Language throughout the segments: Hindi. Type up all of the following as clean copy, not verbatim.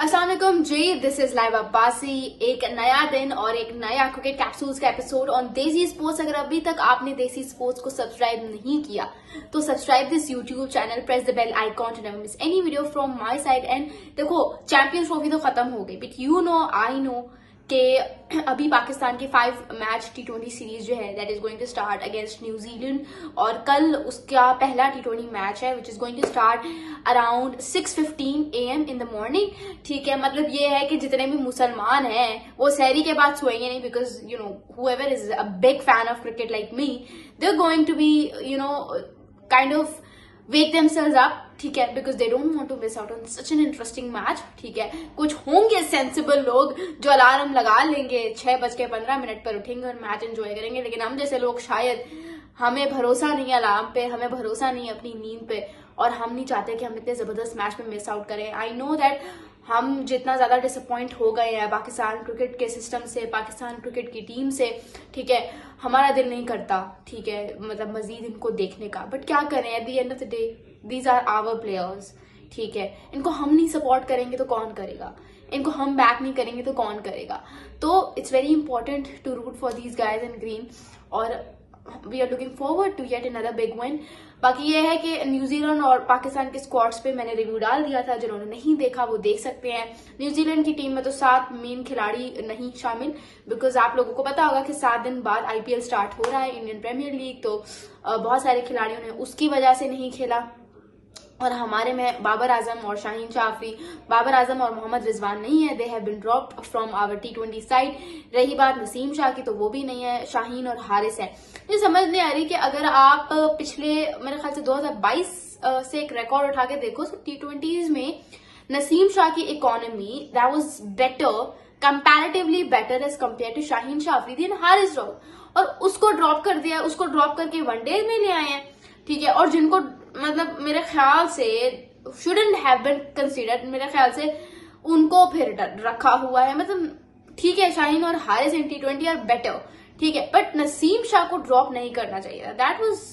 अस्सलाम वालेकुम जी, दिस इज लाइव अब्बासी। एक नया दिन और एक नया क्रिकेट कैप्सूल्स का एपिसोड ऑन देसी स्पोर्ट्स। अगर अभी तक आपने देसी स्पोर्ट्स को सब्सक्राइब नहीं किया तो subscribe this YouTube channel, press the bell icon to never miss any video from my side. And देखो, चैंपियंस ट्रॉफी तो खत्म हो गई, but you know I know कि अभी पाकिस्तान की 5 मैच T20 सीरीज जो है that is going to start against New Zealand, और कल उसका पहला T20 मैच है which is going to start around 6:15 AM in the morning. ठीक है, मतलब ये है कि जितने भी मुसलमान हैं वो सहरी के बाद सोएंगे नहीं, because you know whoever is a big fan of cricket like me, they're going to be kind of wake themselves up, ठीक है, because they don't want to miss out on such an interesting match. ठीक है, कुछ होंगे सेंसिबल लोग जो अलार्म लगा लेंगे, 6:15 पर उठेंगे और मैच एंजॉय करेंगे, लेकिन हम जैसे लोग शायद हमें भरोसा नहीं है अलार्म पे, हमें भरोसा नहीं है अपनी नींद पे, और हम नहीं चाहते कि हम इतने जबरदस्त मैच में मिस आउट करें। आई नो दैट हम जितना ज्यादा डिसअपॉइंट हो गए हैं पाकिस्तान क्रिकेट के सिस्टम से, पाकिस्तान क्रिकेट की टीम से, ठीक है, हमारा दिल नहीं करता, ठीक है, मतलब मजीद इनको देखने का। बट क्या करें, at the end of the day these are our players, ठीक है, इनको हम नहीं सपोर्ट करेंगे तो कौन करेगा, इनको हम बैक नहीं करेंगे तो कौन करेगा। तो it's very important to root for these guys in green, और we are looking forward to get another big win. बाकी ये है कि न्यूजीलैंड और पाकिस्तान के स्क्वाड्स पे मैंने रिव्यू डाल दिया था, जिन्होंने नहीं देखा वो देख सकते हैं। न्यूजीलैंड की टीम में तो 7 मेन खिलाड़ी नहीं शामिल, बिकॉज आप लोगों को पता होगा कि 7 दिन बाद IPL स्टार्ट हो रहा है, इंडियन प्रीमियर लीग, तो बहुत सारे खिलाड़ियों ने उसकी वजह से नहीं खेला। और हमारे में बाबर आजम और शाहीन शाफरी, बाबर आजम और मोहम्मद रिजवान नहीं है, they have been dropped from our T20 side. रही बात नसीम शाह की, तो वो भी नहीं है, शाहीन और हारिस है। मुझे समझ नहीं आ रही कि अगर आप पिछले मेरे ख्याल से 2022 से एक रिकॉर्ड उठा के देखो, तो T20s में नसीम शाह की economy that was better, comparatively better as compare to Shaheen शाफरी देन हारिस ड्रॉप, और उसको ड्रॉप कर दिया, उसको ड्रॉप करके वनडे में ले आए हैं, ठीक है। और जिनको मतलब मेरे ख्याल से शुडंट हैव बीन कंसीडर्ड, मेरे ख्याल से उनको फिर रखा हुआ है। मतलब ठीक है, शाहीन और हारिस इन T20 आर बेटर, ठीक है, बट नसीम शाह को ड्रॉप नहीं करना चाहिए। दैट वाज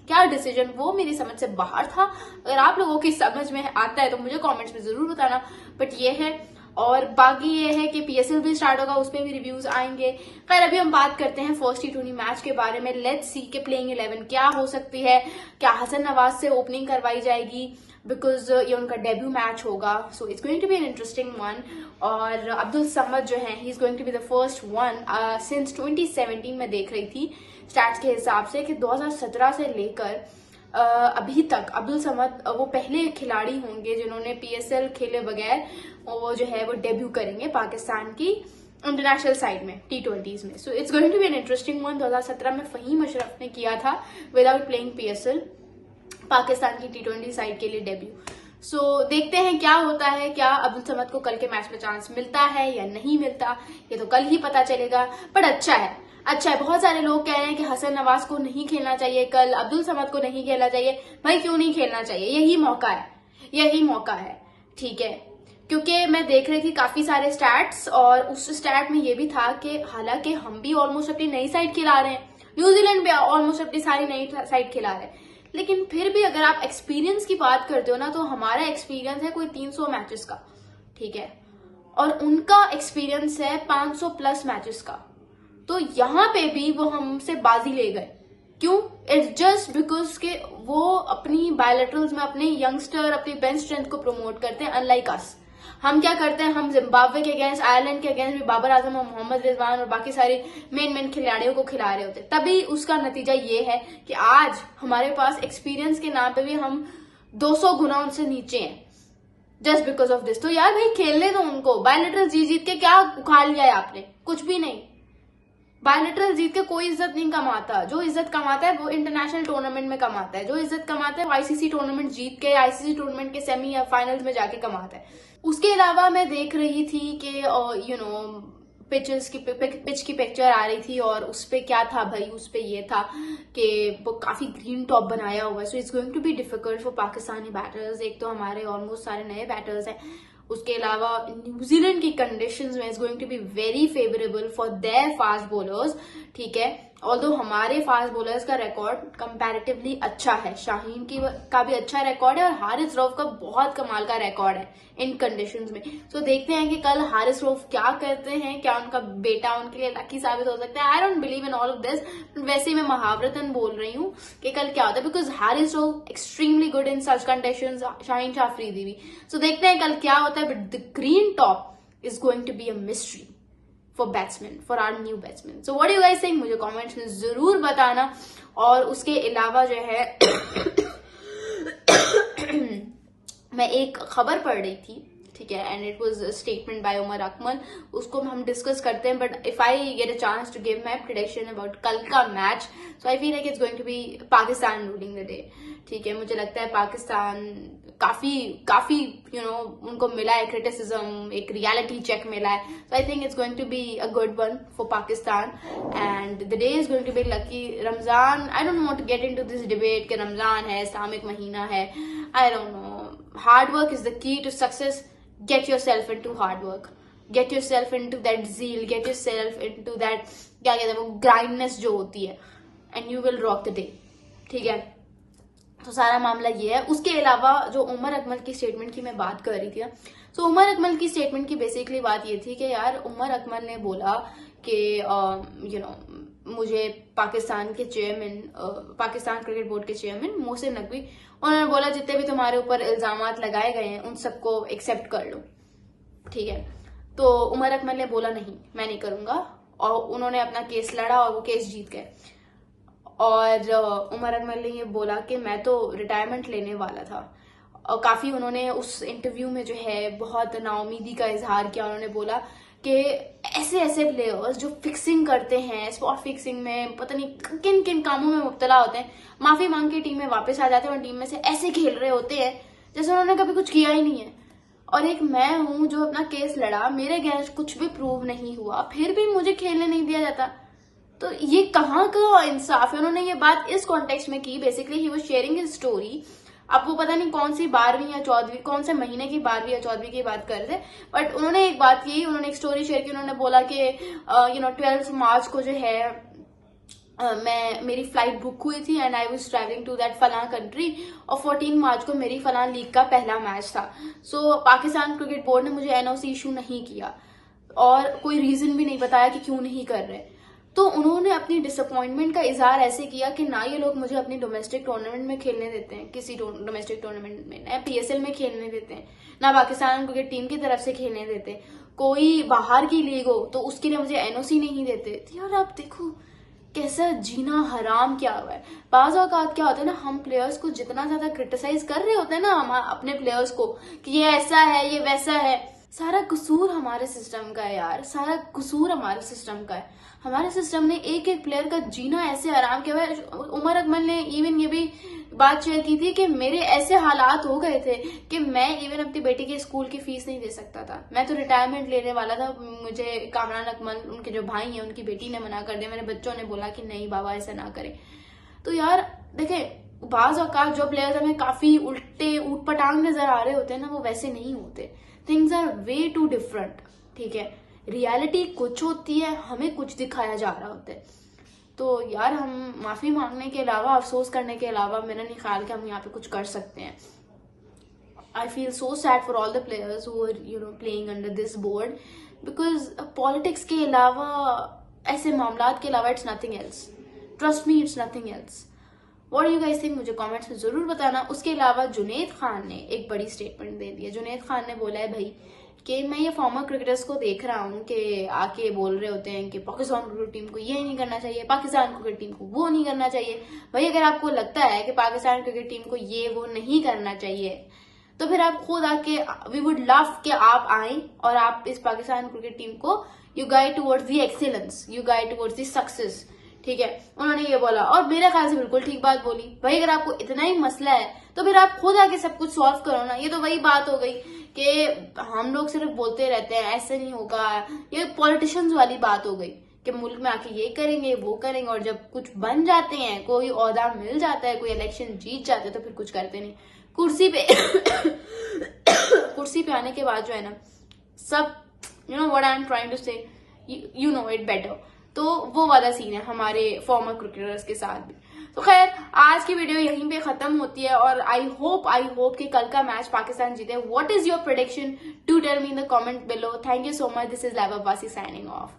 क्या डिसीजन, वो मेरी समझ से बाहर था। अगर आप लोगों की समझ में आता है तो मुझे कमेंट्स में जरूर बताना, बट ये है। और बाकी ये है कि PSL भी स्टार्ट होगा, उस पर भी रिव्यूज आएंगे। खैर, अभी हम बात करते हैं फर्स्ट T20 मैच के बारे में। लेट्स सी के प्लेइंग 11 क्या हो सकती है, क्या हसन नवाज से ओपनिंग करवाई जाएगी, बिकॉज ये उनका डेब्यू मैच होगा, so it's going to be an interesting one. और अब्दुल समद जो है, he is going to be the first one since 2017 में देख रही थी स्टैट्स के हिसाब से कि 2017 से लेकर अभी तक अब्दुल समद वो पहले खिलाड़ी होंगे जिन्होंने PSL खेले बगैर वो जो है वो डेब्यू करेंगे पाकिस्तान की इंटरनेशनल साइड में T20s में। So it's going to be an interesting one. 2017 में फहीम अशरफ ने किया था विदाउट प्लेइंग PSL पाकिस्तान की T20 साइड के लिए डेब्यू। सो देखते हैं क्या होता है, क्या अब्दुल समद को कल के मैच में चांस मिलता है या नहीं मिलता, ये तो कल ही पता चलेगा। बट अच्छा है, अच्छा है। बहुत सारे लोग कह रहे हैं कि हसन नवाज को नहीं खेलना चाहिए कल, अब्दुल समद को नहीं खेलना चाहिए। भाई क्यों नहीं खेलना चाहिए, यही मौका है, यही मौका है, ठीक है। क्योंकि मैं देख रही थी काफी सारे स्टैट्स, और उस स्टैट में ये भी था कि हालांकि हम भी ऑलमोस्ट अपनी नई साइड खिला रहे हैं, न्यूजीलैंड भी ऑलमोस्ट अपनी सारी नई साइड खिला रहे हैं, लेकिन फिर भी अगर आप एक्सपीरियंस की बात करते हो ना, तो हमारा एक्सपीरियंस है कोई 300 मैचेस का, ठीक है, और उनका एक्सपीरियंस है 500 प्लस मैचेस का। तो यहाँ पे भी वो हमसे बाजी ले गए, क्यों? इट्स जस्ट बिकॉज के वो अपनी बायलैटरल्स में अपने यंगस्टर, अपनी बेंच स्ट्रेंथ को प्रमोट करते हैं, अनलाइक अस। हम क्या करते हैं, हम जिम्बाब्वे के अगेंस्ट, आयरलैंड के अगेंस्ट भी बाबर आजम और मोहम्मद रिजवान और बाकी सारे मेन खिलाड़ियों को खिला रहे होते, तभी उसका नतीजा ये है कि आज हमारे पास एक्सपीरियंस के नाम पे भी हम 200 गुना उनसे नीचे हैं, जस्ट बिकॉज ऑफ दिस। तो यार भाई खेलने दो उनको। बायलैटरल जीत के क्या उखाड़ लिया है आपने, कुछ भी नहीं। बायलैटरल जीत के कोई इज्जत नहीं कमाता, जो इज्जत कमाता है वो इंटरनेशनल टूर्नामेंट में कमाता है, जो इज्जत कमाता है वो ICC टूर्नामेंट जीत के, ICC टूर्नामेंट के सेमी या फाइनल्स में जाके कमाता है। उसके अलावा मैं देख रही थी कि पिच की पिक्चर आ रही थी, और उस पे क्या था भाई, उस पे ये था कि वो काफी ग्रीन टॉप बनाया हुआ है। So it's going to be difficult for Pakistani batters. एक तो हमारे ऑलमोस्ट सारे नए बैटर्स हैं, उसके अलावा न्यूजीलैंड की कंडीशंस में is going to be very favourable for their fast bowlers, ठीक है। ऑल्दो हमारे फास्ट बॉलर्स का रिकॉर्ड कंपैरेटिवली अच्छा है, शाहीन का भी अच्छा रिकॉर्ड है और हारिस रऊफ का बहुत कमाल का रिकॉर्ड है इन कंडीशंस में। तो देखते हैं कि कल हारिस रऊफ क्या करते हैं, क्या उनका बेटा उनके लिए लकी साबित हो सकता है। I don't believe in all of this, वैसे ही मैं महावरतन बोल रही हूँ कि कल क्या होता है, because Haris Rauf extremely good in such conditions, Shaheen Shah Afridi भी। सो देखते हैं कल क्या होता है, but the green top is going to be a mystery for batsmen, for our new batsmen. So what do you guys think? मुझे कमेंट्स में जरूर बताना। और उसके अलावा जो है मैं एक खबर पढ़ रही थी, ठीक है, and it was statement by Umar Akmal, उसको हम डिस्कस करते हैं। But if I get a chance to give my prediction about कल का match, so I feel like it's going to be Pakistan ruling the day. ठीक है, मुझे लगता है पाकिस्तान काफी उनको मिला है क्रिटिसिज्म, एक रियलिटी चेक मिला है। So I think it's going to be a good one for Pakistan and the day is going to be lucky. Ramzan, I don't want to get into this debate कि रमजान है, इस्लामिक महीना है, I don't know. Hard work is the key to success. Get yourself into hard work, get yourself into that zeal, get yourself into that क्या कहते हैं वो ग्राइंडनेस जो होती है, and you will rock the day। ठीक है, तो सारा मामला ये है। उसके अलावा जो उमर अकमल की स्टेटमेंट की मैं बात कर रही थी, तो उमर अकमल की स्टेटमेंट की बेसिकली बात ये थी कि यार उमर अकमल ने बोला कि मुझे पाकिस्तान के चेयरमैन, पाकिस्तान क्रिकेट बोर्ड के चेयरमैन मोहसिन नकवी, उन्होंने बोला जितने भी तुम्हारे ऊपर इल्जामात लगाए गए हैं उन सबको एक्सेप्ट कर लो। ठीक है, तो उमर अकमल ने बोला नहीं, मैं नहीं करूंगा, और उन्होंने अपना केस लड़ा और वो केस जीत गए। और उमर अकमल ने ये बोला कि मैं तो रिटायरमेंट लेने वाला था, और काफी उन्होंने उस इंटरव्यू में जो है बहुत नाउमीदी का इजहार किया। उन्होंने बोला कि ऐसे प्लेयर्स जो फिक्सिंग करते हैं, स्पॉट फिक्सिंग में पता नहीं किन किन कामों में मुब्तला होते हैं, माफी मांग के टीम में वापस आ जाते हैं और टीम में से ऐसे खेल रहे होते हैं जैसे उन्होंने कभी कुछ किया ही नहीं है। और एक मैं हूं जो अपना केस लड़ा, मेरे अगेंस्ट कुछ भी प्रूव नहीं हुआ, फिर भी मुझे खेलने नहीं दिया जाता। तो ये कहाँ का इंसाफ है। उन्होंने ये बात इस कॉन्टेक्स्ट में की, basically he was sharing his story. अब वो पता नहीं कौन सी 12वीं या 14वीं, कौन से महीने की 12वीं या 14वीं की बात कर रहे थे, बट उन्होंने एक बात की, उन्होंने एक स्टोरी शेयर की। उन्होंने बोला कि 12 मार्च को जो है मेरी फ्लाइट बुक हुई थी and I was travelling to that फलां कंट्री, और 14 मार्च को मेरी फलां लीग का पहला मैच था। सो पाकिस्तान क्रिकेट बोर्ड ने मुझे एनओसी इशू नहीं किया और कोई रीजन भी नहीं बताया कि क्यों नहीं कर रहे। तो उन्होंने अपनी डिसअपॉइंटमेंट का इजहार ऐसे किया कि ना ये लोग मुझे अपनी डोमेस्टिक टूर्नामेंट में खेलने देते हैं, किसी डोमेस्टिक टूर्नामेंट में, ना पीएसएल में खेलने देते हैं, ना पाकिस्तान क्रिकेट टीम की तरफ से खेलने देते, कोई बाहर की लीग हो तो उसके लिए मुझे एनओसी नहीं देते। तो यार आप देखो कैसा जीना हराम क्या हुआ है। बाज़ औक़ात क्या होता है ना, हम प्लेयर्स को जितना ज्यादा क्रिटिसाइज कर रहे होते हैं ना, हम अपने प्लेयर्स को कि ये ऐसा है, ये वैसा है, सारा कसूर हमारे सिस्टम का है यार, सारा कसूर हमारे सिस्टम का है। हमारे सिस्टम ने एक एक प्लेयर का जीना ऐसे आराम किया हुआ है। उमर अकमल ने इवन ये भी बात शेयर की थी कि मेरे ऐसे हालात हो गए थे कि मैं इवन अपनी बेटी के स्कूल की फीस नहीं दे सकता था, मैं तो रिटायरमेंट लेने वाला था। मुझे कामरान अकमल, उनके जो भाई हैं, उनकी बेटी ने मना कर दिया, मेरे बच्चों ने बोला कि नहीं बाबा ऐसा ना करें। तो यार देखें, बाज़ औक़ात जो प्लेयर्स हमें काफी उल्टे ऊटपटांग नजर आ रहे होते हैं ना, वो वैसे नहीं होते। Things are way too different. ठीक है, रियलिटी कुछ होती है, हमें कुछ दिखाया जा रहा होता है। तो यार हम माफी मांगने के अलावा, अफसोस करने के अलावा, मेरा नहीं ख्याल कि हम यहाँ पे कुछ कर सकते हैं। I feel so sad for all the players who are playing under this board, because politics के अलावा, ऐसे मामलात के अलावा it's nothing else. Trust me, it's nothing else. What you guys think, मुझे कमेंट्स में जरूर बताना। उसके अलावा जुनैद खान ने एक बड़ी स्टेटमेंट दे दी है। जुनैद खान ने बोला है भाई कि मैं ये फॉर्मर क्रिकेटर्स को देख रहा हूँ कि आके बोल रहे होते हैं कि पाकिस्तान क्रिकेट टीम को ये नहीं करना चाहिए, पाकिस्तान क्रिकेट टीम को वो नहीं करना चाहिए। भाई अगर आपको लगता है कि पाकिस्तान क्रिकेट टीम को ये वो नहीं करना चाहिए, तो फिर आप खुद आके, वी वुड लव कि आप आए और आप इस पाकिस्तान क्रिकेट टीम को you guide towards the excellence, you guide towards the success. ठीक है, उन्होंने ये बोला और मेरे ख्याल से बिल्कुल ठीक बात बोली। भाई अगर आपको इतना ही मसला है तो फिर आप खुद आके सब कुछ सॉल्व करो ना। ये तो वही बात हो गई कि हम लोग सिर्फ बोलते रहते हैं ऐसे नहीं होगा, ये पॉलिटिशियंस वाली बात हो गई कि मुल्क में आके ये करेंगे वो करेंगे, और जब कुछ बन जाते हैं, कोई ओहदा मिल जाता है, कोई इलेक्शन जीत जाते हैं, तो फिर कुछ करते नहीं। कुर्सी पे कुर्सी पे आने के बाद जो है ना, सब, you know what I am trying to say, you know it better. तो वो वाला सीन है हमारे फॉर्मर क्रिकेटर्स के साथ भी। तो खैर आज की वीडियो यहीं पे खत्म होती है और आई होप कि कल का मैच पाकिस्तान जीते। What is your prediction? Do tell me in the comment below. Thank you so much. This is Laiba Abbasi signing of.